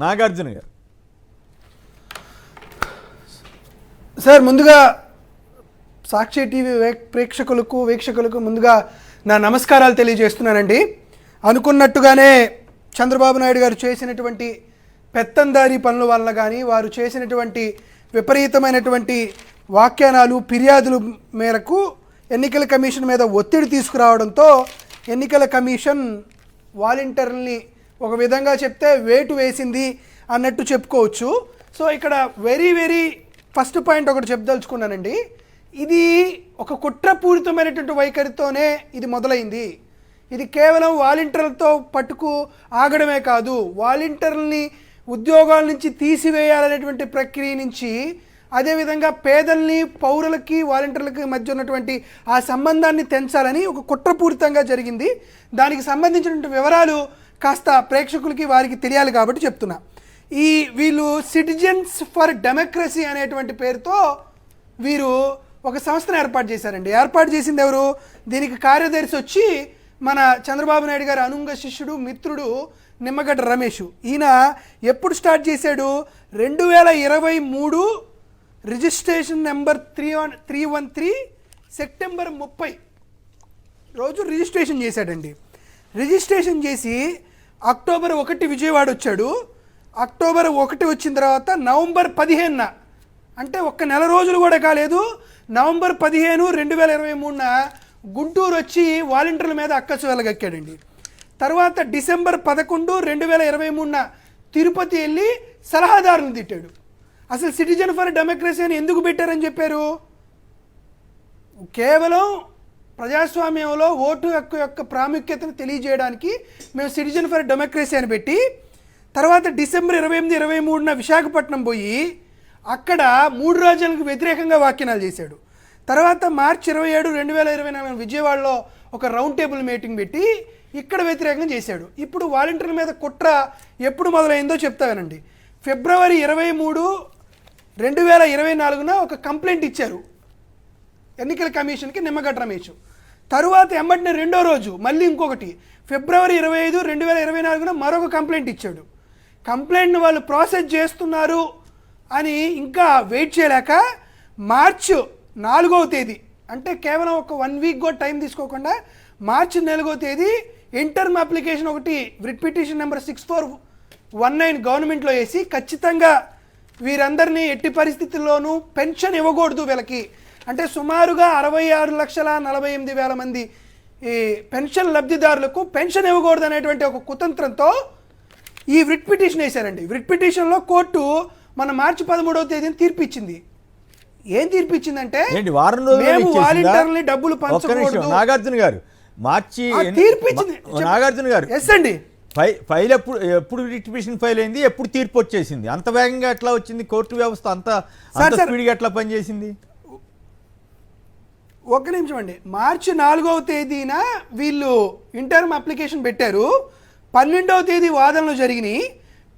నాగార్జున గారు. సార్, ముందుగా సాక్షి టీవీ వీక్షకులకు ముందుగా నా నమస్కారాలు తెలియజేస్తున్నానండి. అనుకున్నట్టుగానే చంద్రబాబు నాయుడు గారు చేసినటువంటి పెత్తందారీ పనుల వల్ల కానీ, వారు చేసినటువంటి విపరీతమైనటువంటి వ్యాఖ్యానాలు, ఫిర్యాదుల మేరకు ఎన్నికల కమిషన్ మీద ఒత్తిడి తీసుకురావడంతో ఎన్నికల కమిషన్ వాలంటీర్లని ఒక విధంగా చెప్తే వేటు వేసింది అన్నట్టు చెప్పుకోవచ్చు. సో ఇక్కడ వెరీ ఫస్ట్ పాయింట్ ఒకటి చెప్పదలుచుకున్నానండి. ఇది ఒక కుట్రపూరితమైనటువంటి వైఖరితోనే ఇది మొదలైంది. ఇది కేవలం వాలంటీర్లతో పట్టుకు ఆగడమే కాదు, వాలంటీర్లని ఉద్యోగాల నుంచి తీసివేయాలనేటువంటి ప్రక్రియ నుంచి, అదేవిధంగా పేదల్ని, పౌరులకి, వాలంటీర్లకి మధ్య ఉన్నటువంటి ఆ సంబంధాన్ని తెంచాలని ఒక కుట్రపూరితంగా జరిగింది. దానికి సంబంధించినటువంటి వివరాలు కాస్త ప్రేక్షకులకి వారికి తెలియాలి కాబట్టి చెప్తున్నా. వీళ్ళు సిటిజన్స్ ఫర్ డెమోక్రసీ అనేటువంటి పేరుతో వీరు ఒక సంస్థను ఏర్పాటు చేశారండి. ఏర్పాటు చేసింది ఎవరు? దీనికి కార్యదర్శి వచ్చి మన చంద్రబాబు నాయుడు గారు అనుంగ శిష్యుడు, మిత్రుడు నిమ్మగడ్డ రమేష్. ఈయన ఎప్పుడు స్టార్ట్ చేశాడు? 2023 రిజిస్ట్రేషన్ నెంబర్ 313 సెప్టెంబర్ 30 రోజు రిజిస్ట్రేషన్ చేశాడండి. రిజిస్ట్రేషన్ చేసి అక్టోబర్ 1 విజయవాడ వచ్చాడు. అక్టోబర్ 1 వచ్చిన తర్వాత నవంబర్ 15న, అంటే ఒక్క నెల రోజులు కూడా కాలేదు, నవంబర్ 15, 2023న గుంటూరు వచ్చి వాలంటీర్ల మీద అక్కసు వెలగక్కాడండి. తర్వాత డిసెంబర్ 11, 2023న తిరుపతి వెళ్ళి సలహాదారులను తిట్టాడు. అసలు సిటిజన్ ఫర్ డెమోక్రసీ అని ఎందుకు పెట్టారని చెప్పారు? కేవలం ప్రజాస్వామ్యంలో ఓటు హక్కు యొక్క ప్రాముఖ్యతను తెలియజేయడానికి మేము సిటిజన్ ఫర్ డెమోక్రసీ అని పెట్టి, తర్వాత డిసెంబర్ 28, 23న విశాఖపట్నం పోయి అక్కడ 3 రాజ్యాలకు వ్యతిరేకంగా వ్యాఖ్యానాలు చేశాడు. తర్వాత మార్చి 27, 2024 విజయవాడలో ఒక రౌండ్ టేబుల్ మీటింగ్ పెట్టి ఇక్కడ వ్యతిరేకంగా చేశాడు. ఇప్పుడు వాలంటీర్ల మీద కుట్ర ఎప్పుడు మొదలైందో చెప్తానండి. ఫిబ్రవరి 23, 2024న ఒక కంప్లైంట్ ఇచ్చారు ఎన్నికల కమిషన్కి నిమ్మగడ్డ రమేష్. తరువాత ఎమ్మటినే రెండో రోజు మళ్ళీ ఇంకొకటి ఫిబ్రవరి 25, 2024న మరొక కంప్లైంట్ ఇచ్చాడు. కంప్లైంట్ని వాళ్ళు ప్రాసెస్ చేస్తున్నారు అని ఇంకా వెయిట్ చేయలేక మార్చి 4వ తేదీ, అంటే కేవలం ఒక 1 వీక్ కూడా టైం తీసుకోకుండా మార్చి 4వ తేదీ ఇంటర్మ్ అప్లికేషన్ ఒకటి రిట్ పిటిషన్ నెంబర్ 6419 గవర్నమెంట్లో వేసి ఖచ్చితంగా వీరందరినీ ఎట్టి పరిస్థితుల్లోనూ పెన్షన్ ఇవ్వకూడదు వీళ్ళకి, అంటే సుమారుగా 66,48,000 మంది ఈ పెన్షన్ లబ్ధిదారులకు పెన్షన్ ఇవ్వకూడదు అనేటువంటి ఒక కుతంత్రంతో ఈ రిట్ పిటిషన్ వేశారండి. రిట్ పిటిషన్లో కోర్టు మన మార్చి 13వ తేదీని తీర్పు ఇచ్చింది. ఏం తీర్పు ఇచ్చిందంటే మేము వాలంటీర్లని డబ్బులు పంచకూడదు. నాగార్జున గారు మార్చి తీర్పు ఇచ్చింది. నాగార్జున గారు ఎస్ అండి. ఫైల్ ఎప్పుడు రిటిఫికేషన్ ఫైల్ అయింది, ఎప్పుడు తీర్పు వచ్చేసింది? అంత వేగంగా ఎట్లా వచ్చింది? కోర్టు వ్యవస్థ అంత స్పీడ్గా ఎట్లా పనిచేసింది? ఒక్క నిమిషం అండి. మార్చి 4వ తేదీన వీళ్ళు ఇంటర్మ్ అప్లికేషన్ పెట్టారు. 12వ తేదీ వాదనలు జరిగినాయి.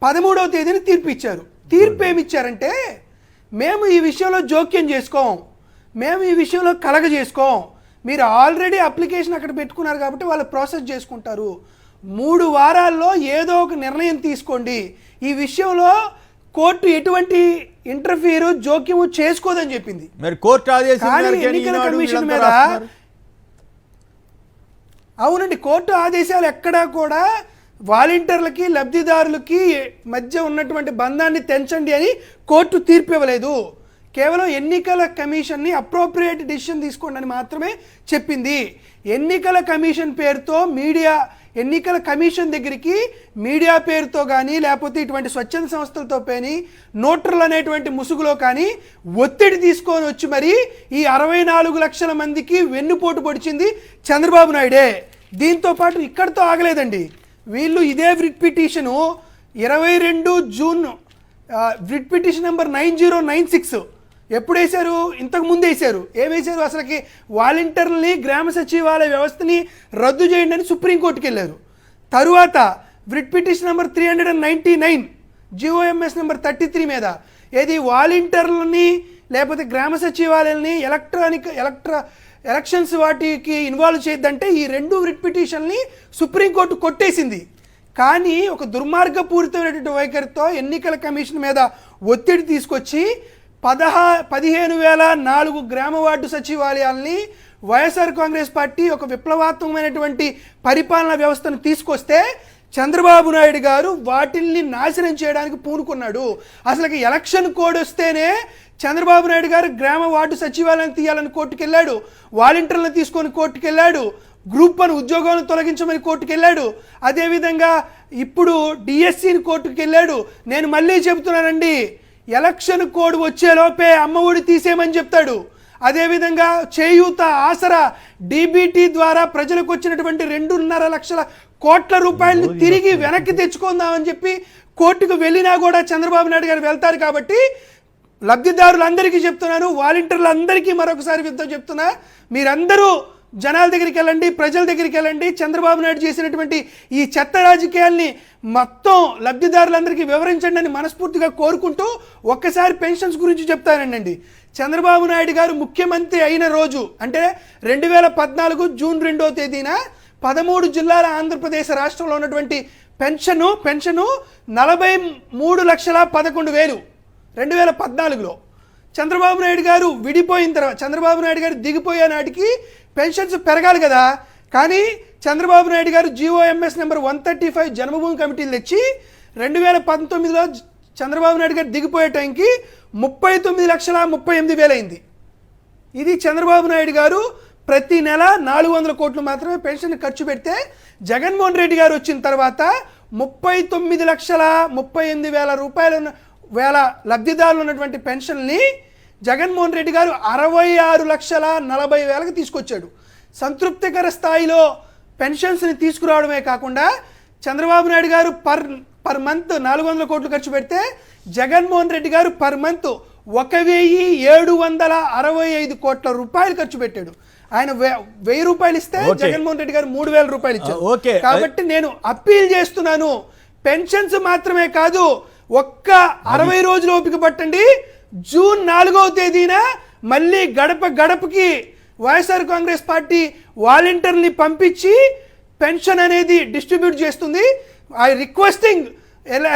13వ తేదీని తీర్పు ఇచ్చారు. తీర్పు ఏమి ఇచ్చారంటే, మేము ఈ విషయంలో జోక్యం చేసుకోం, మేము ఈ విషయంలో కలగ చేసుకోం, మీరు ఆల్రెడీ అప్లికేషన్ అక్కడ పెట్టుకున్నారు కాబట్టి వాళ్ళు ప్రాసెస్ చేసుకుంటారు, 3 వారాల్లో ఏదో ఒక నిర్ణయం తీసుకోండి, ఈ విషయంలో కోర్టు ఎటువంటి ఇంటర్ఫియర్ జోక్యము చేసుకోదని చెప్పింది. మరి కోర్టు ఎన్నికల కమిషన్ మీద అవునండి, కోర్టు ఆదేశాలు ఎక్కడా కూడా వాలంటీర్లకి లబ్ధిదారులకి మధ్య ఉన్నటువంటి బంధాన్ని తెంచండి అని కోర్టు తీర్పు ఇవ్వలేదు. కేవలం ఎన్నికల కమిషన్ని అప్రోప్రియేట్ డిసిషన్ తీసుకోండి అని మాత్రమే చెప్పింది. ఎన్నికల కమిషన్ పేరుతో ఎన్నికల కమిషన్ దగ్గరికి మీడియా పేరుతో కానీ, లేకపోతే ఇటువంటి స్వచ్ఛంద సంస్థలతో కానీ, నోటర్లు అనేటువంటి ముసుగులో కానీ ఒత్తిడి తీసుకొని వచ్చి మరి ఈ 64 లక్షల మందికి వెన్నుపోటు పొడిచింది చంద్రబాబు నాయుడే. దీంతో పాటు ఇక్కడితో ఆగలేదండి. వీళ్ళు ఇదే writ petition 22 June writ petition number 9096 ఎప్పుడు వేశారు? ఇంతకు ముందు వేశారు. ఏమేశారు? అసలుకి వాలంటీర్లని, గ్రామ సచివాలయ వ్యవస్థని రద్దు చేయండి అని సుప్రీంకోర్టుకి వెళ్ళారు. తరువాత writ petition number 399 GOMS number 33 మీద ఏది వాలంటీర్లని లేకపోతే గ్రామ సచివాలయాల్ని ఎలక్షన్స్ వాటికి ఇన్వాల్వ్ చేయొద్దంటే ఈ 2 రిట్ పిటిషన్ని సుప్రీంకోర్టు కొట్టేసింది. కానీ ఒక దుర్మార్గపూరితమైనటువంటి వైఖరితో ఎన్నికల కమిషన్ మీద ఒత్తిడి తీసుకొచ్చి 15,004 గ్రామ వార్డు సచివాలయాల్ని వైఎస్ఆర్ కాంగ్రెస్ పార్టీ ఒక విప్లవాత్మకమైనటువంటి పరిపాలనా వ్యవస్థను తీసుకొస్తే చంద్రబాబు నాయుడు గారు వాటిల్ని నాశనం చేయడానికి పూనుకున్నాడు. అసలు ఎలక్షన్ కోడ్ వస్తేనే చంద్రబాబు నాయుడు గారు గ్రామ వార్డు సచివాలయం తీయాలని కోర్టుకు వెళ్ళాడు, వాలంటీర్లను తీసుకొని కోర్టుకు వెళ్ళాడు, గ్రూప్ 1 ఉద్యోగాలను తొలగించమని కోర్టుకు వెళ్ళాడు, అదేవిధంగా ఇప్పుడు డిఎస్సిని కోర్టుకు వెళ్ళాడు. నేను మళ్ళీ చెబుతున్నానండి, ఎలక్షన్ కోడ్ వచ్చేలోపే అమ్మఒడి తీసేయమని చెప్తాడు. అదేవిధంగా చేయూత, ఆసరా, డీబీటీ ద్వారా ప్రజలకు వచ్చినటువంటి 2.5 లక్షల కోట్ల రూపాయలను తిరిగి వెనక్కి తెచ్చుకుందామని చెప్పి కోర్టుకు వెళ్ళినా కూడా చంద్రబాబు నాయుడు గారు వెళ్తారు. కాబట్టి లబ్ధిదారులందరికీ చెప్తున్నాను, వాలంటీర్లందరికీ మరొకసారి విద్య చెప్తున్నా, మీరందరూ జనాల దగ్గరికి వెళ్ళండి, ప్రజల దగ్గరికి వెళ్ళండి. చంద్రబాబు నాయుడు చేసినటువంటి ఈ చెత్త రాజకీయాల్ని మొత్తం లబ్ధిదారులందరికీ వివరించండి అని మనస్ఫూర్తిగా కోరుకుంటూ ఒక్కసారి పెన్షన్స్ గురించి చెప్తానండి. చంద్రబాబు నాయుడు గారు ముఖ్యమంత్రి అయిన రోజు అంటే 2014 జూన్ 2వ తేదీన 13 జిల్లాల ఆంధ్రప్రదేశ్ రాష్ట్రంలో ఉన్నటువంటి పెన్షను 43,11,000 2014లో. చంద్రబాబు నాయుడు గారు విడిపోయిన తర్వాత, చంద్రబాబు నాయుడు గారు దిగిపోయే నాటికి పెన్షన్స్ పెరగాలి కదా. కానీ చంద్రబాబు నాయుడు గారు జీఓఎంఎస్ నెంబర్ 135 జన్మభూమి కమిటీలు తెచ్చి 2019లో చంద్రబాబు నాయుడు గారు దిగిపోయే టైంకి 39,38,000 అయింది. ఇది చంద్రబాబు నాయుడు గారు ప్రతి నెల 400 కోట్లు మాత్రమే పెన్షన్ ఖర్చు పెడితే, జగన్మోహన్ రెడ్డి గారు వచ్చిన తర్వాత 39,38,000 రూపాయలు లబ్ధిదారులు ఉన్నటువంటి పెన్షన్ని జగన్మోహన్ రెడ్డి గారు 66,40,000కి తీసుకొచ్చాడు. సంతృప్తికర స్థాయిలో పెన్షన్స్ని తీసుకురావడమే కాకుండా చంద్రబాబు నాయుడు గారు పర్ మంత్ 400 కోట్లు ఖర్చు పెడితే జగన్మోహన్ రెడ్డి గారు పర్ మంత్ 1,765 కోట్ల రూపాయలు ఖర్చు పెట్టాడు. ఆయన 1,000 రూపాయలు ఇస్తే జగన్మోహన్ రెడ్డి గారు 3,000 రూపాయలు ఇచ్చారు. కాబట్టి నేను అప్పీల్ చేస్తున్నాను, పెన్షన్స్ మాత్రమే కాదు, ఒక్క 60 రోజులు ఓపిక పట్టండి. జూన్ 4వ తేదీన మళ్ళీ గడప గడపకి వైఎస్ఆర్ కాంగ్రెస్ పార్టీ వాలంటీర్ని పంపించి పెన్షన్ అనేది డిస్ట్రిబ్యూట్ చేస్తుంది. ఐ రిక్వెస్టింగ్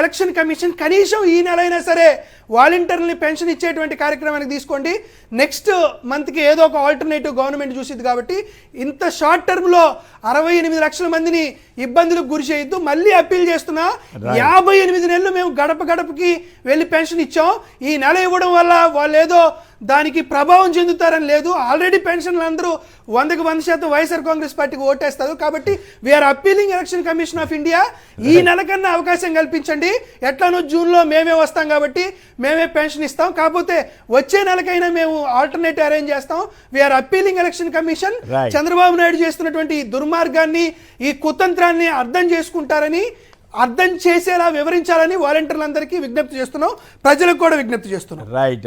ఎలక్షన్ కమిషన్ కనీసం ఈ నెల అయినా సరే వాలంటీర్ని పెన్షన్ ఇచ్చేటువంటి కార్యక్రమానికి తీసుకోండి. నెక్స్ట్ మంత్కి ఏదో ఒక ఆల్టర్నేటివ్ గవర్నమెంట్ చూసింది కాబట్టి ఇంత షార్ట్ టర్మ్లో 68 లక్షల మందిని ఇబ్బందులకు గురి చేయొద్దు. మళ్ళీ అప్పీల్ చేస్తున్నా, 58 నెలలు మేము గడప గడపకి వెళ్ళి పెన్షన్ ఇచ్చాం. ఈ నెల ఇవ్వడం వల్ల వాళ్ళు ఏదో దానికి ప్రభావం చెందుతారని లేదు. ఆల్రెడీ పెన్షన్లు అందరూ 100కి 100% వైఎస్ఆర్ కాంగ్రెస్ పార్టీకి ఓటేస్తారు. కాబట్టి we're appealing election commission of India, ఈ నెల కన్నా అవకాశం కల్పించండి. ఎట్లానో జూన్లో మేమే వస్తాం కాబట్టి మేమే పెన్షన్ ఇస్తాం, కాకపోతే వచ్చే నెలకైనా మేము ఆల్టర్నేటివ్ అరేంజ్ చేస్తాం. We're appealing election commission Chandrababu Naidu చేస్తున్నటువంటి ఈ దుర్మార్గాన్ని, ఈ కుతంత్రాన్ని అర్థం చేసుకుంటారని, అర్థం చేసేలా వివరించాలని వాలంటీర్లందరికీ విజ్ఞప్తి చేస్తున్నాం, ప్రజలకు కూడా విజ్ఞప్తి చేస్తున్నాం.